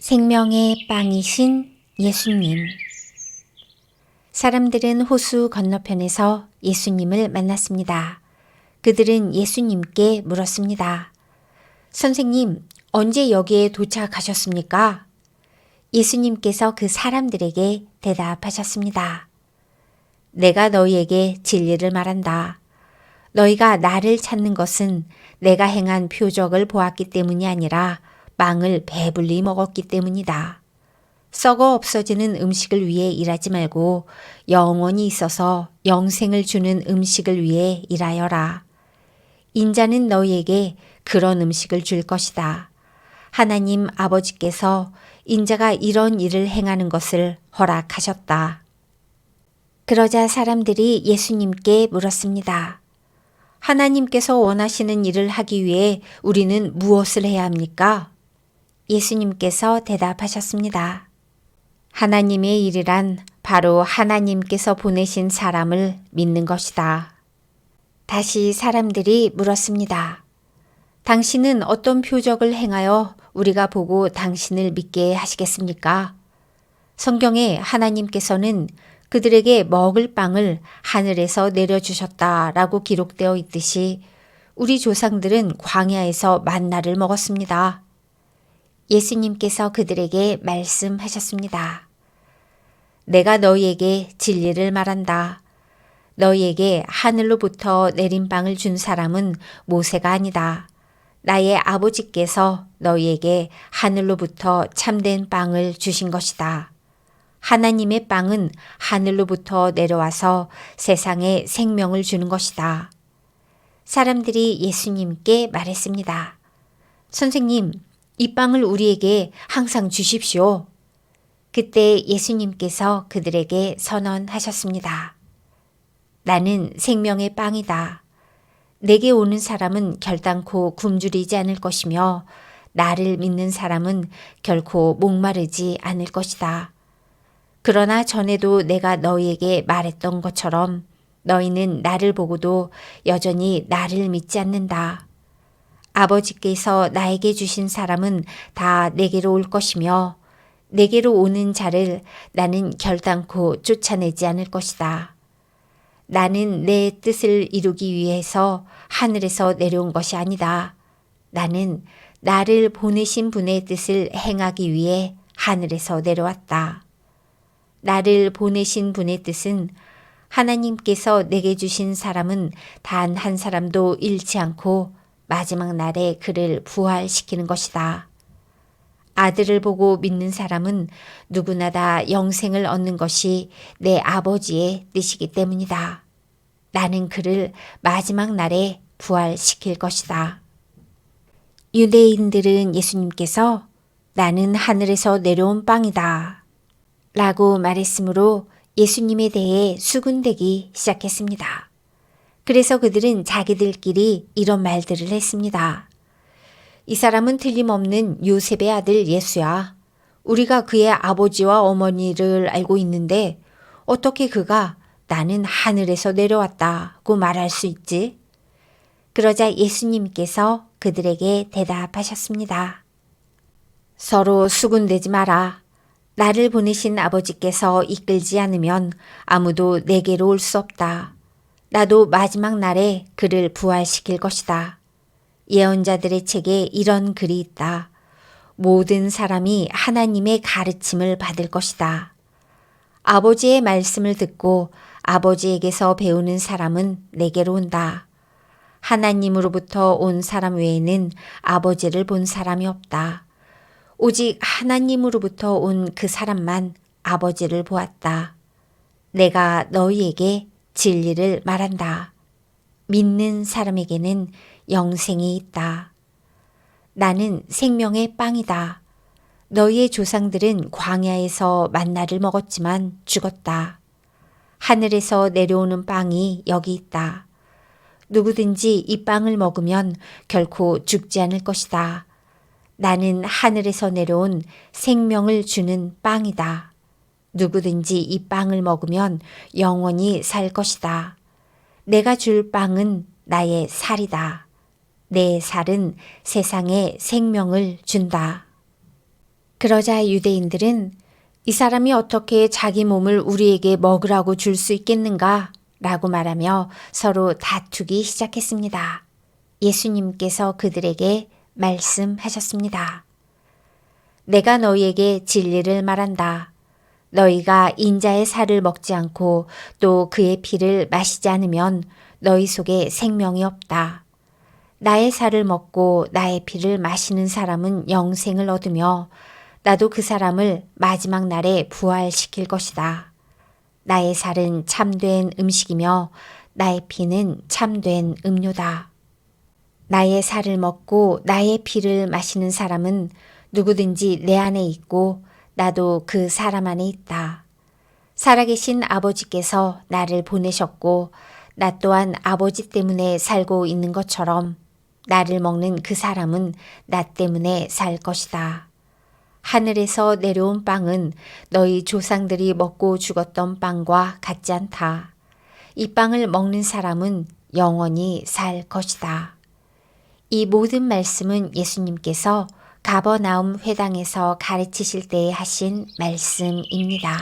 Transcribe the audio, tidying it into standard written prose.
생명의 빵이신 예수님. 사람들은 호수 건너편에서 예수님을 만났습니다. 그들은 예수님께 물었습니다. 선생님, 언제 여기에 도착하셨습니까? 예수님께서 그 사람들에게 대답하셨습니다. 내가 너희에게 진리를 말한다. 너희가 나를 찾는 것은 내가 행한 표적을 보았기 때문이 아니라 빵을 배불리 먹었기 때문이다. 썩어 없어지는 음식을 위해 일하지 말고 영원히 있어서 영생을 주는 음식을 위해 일하여라. 인자는 너희에게 그런 음식을 줄 것이다. 하나님 아버지께서 인자가 이런 일을 행하는 것을 허락하셨다. 그러자 사람들이 예수님께 물었습니다. 하나님께서 원하시는 일을 하기 위해 우리는 무엇을 해야 합니까? 예수님께서 대답하셨습니다. 하나님의 일이란 바로 하나님께서 보내신 사람을 믿는 것이다. 다시 사람들이 물었습니다. 당신은 어떤 표적을 행하여 우리가 보고 당신을 믿게 하시겠습니까? 성경에 하나님께서는 그들에게 먹을 빵을 하늘에서 내려주셨다라고 기록되어 있듯이 우리 조상들은 광야에서 만나를 먹었습니다. 예수님께서 그들에게 말씀하셨습니다. 내가 너희에게 진리를 말한다. 너희에게 하늘로부터 내린 빵을 준 사람은 모세가 아니다. 나의 아버지께서 너희에게 하늘로부터 참된 빵을 주신 것이다. 하나님의 빵은 하늘로부터 내려와서 세상에 생명을 주는 것이다. 사람들이 예수님께 말했습니다. 선생님, 이 빵을 우리에게 항상 주십시오. 그때 예수님께서 그들에게 선언하셨습니다. 나는 생명의 빵이다. 내게 오는 사람은 결단코 굶주리지 않을 것이며 나를 믿는 사람은 결코 목마르지 않을 것이다. 그러나 전에도 내가 너희에게 말했던 것처럼 너희는 나를 보고도 여전히 나를 믿지 않는다. 아버지께서 나에게 주신 사람은 다 내게로 올 것이며 내게로 오는 자를 나는 결단코 쫓아내지 않을 것이다. 나는 내 뜻을 이루기 위해서 하늘에서 내려온 것이 아니다. 나는 나를 보내신 분의 뜻을 행하기 위해 하늘에서 내려왔다. 나를 보내신 분의 뜻은 하나님께서 내게 주신 사람은 단 한 사람도 잃지 않고 마지막 날에 그를 부활시키는 것이다. 아들을 보고 믿는 사람은 누구나 다 영생을 얻는 것이 내 아버지의 뜻이기 때문이다. 나는 그를 마지막 날에 부활시킬 것이다. 유대인들은 예수님께서 나는 하늘에서 내려온 빵이다 라고 말했으므로 예수님에 대해 수군대기 시작했습니다. 그래서 그들은 자기들끼리 이런 말들을 했습니다. 이 사람은 틀림없는 요셉의 아들 예수야. 우리가 그의 아버지와 어머니를 알고 있는데 어떻게 그가 나는 하늘에서 내려왔다고 말할 수 있지? 그러자 예수님께서 그들에게 대답하셨습니다. 서로 수군대지 마라. 나를 보내신 아버지께서 이끌지 않으면 아무도 내게로 올 수 없다. 나도 마지막 날에 그를 부활시킬 것이다. 예언자들의 책에 이런 글이 있다. 모든 사람이 하나님의 가르침을 받을 것이다. 아버지의 말씀을 듣고 아버지에게서 배우는 사람은 내게로 온다. 하나님으로부터 온 사람 외에는 아버지를 본 사람이 없다. 오직 하나님으로부터 온 그 사람만 아버지를 보았다. 내가 너희에게 진리를 말한다. 믿는 사람에게는 영생이 있다. 나는 생명의 빵이다. 너희의 조상들은 광야에서 만나를 먹었지만 죽었다. 하늘에서 내려오는 빵이 여기 있다. 누구든지 이 빵을 먹으면 결코 죽지 않을 것이다. 나는 하늘에서 내려온 생명을 주는 빵이다. 누구든지 이 빵을 먹으면 영원히 살 것이다. 내가 줄 빵은 나의 살이다. 내 살은 세상에 생명을 준다. 그러자 유대인들은 이 사람이 어떻게 자기 몸을 우리에게 먹으라고 줄 수 있겠는가? 라고 말하며 서로 다투기 시작했습니다. 예수님께서 그들에게 말씀하셨습니다. 내가 너희에게 진리를 말한다. 너희가 인자의 살을 먹지 않고 또 그의 피를 마시지 않으면 너희 속에 생명이 없다. 나의 살을 먹고 나의 피를 마시는 사람은 영생을 얻으며 나도 그 사람을 마지막 날에 부활시킬 것이다. 나의 살은 참된 음식이며 나의 피는 참된 음료다. 나의 살을 먹고 나의 피를 마시는 사람은 누구든지 내 안에 있고 나도 그 사람 안에 있다. 살아계신 아버지께서 나를 보내셨고 나 또한 아버지 때문에 살고 있는 것처럼 나를 먹는 그 사람은 나 때문에 살 것이다. 하늘에서 내려온 빵은 너희 조상들이 먹고 죽었던 빵과 같지 않다. 이 빵을 먹는 사람은 영원히 살 것이다. 이 모든 말씀은 예수님께서 가버나움 회당에서 가르치실 때에 하신 말씀입니다.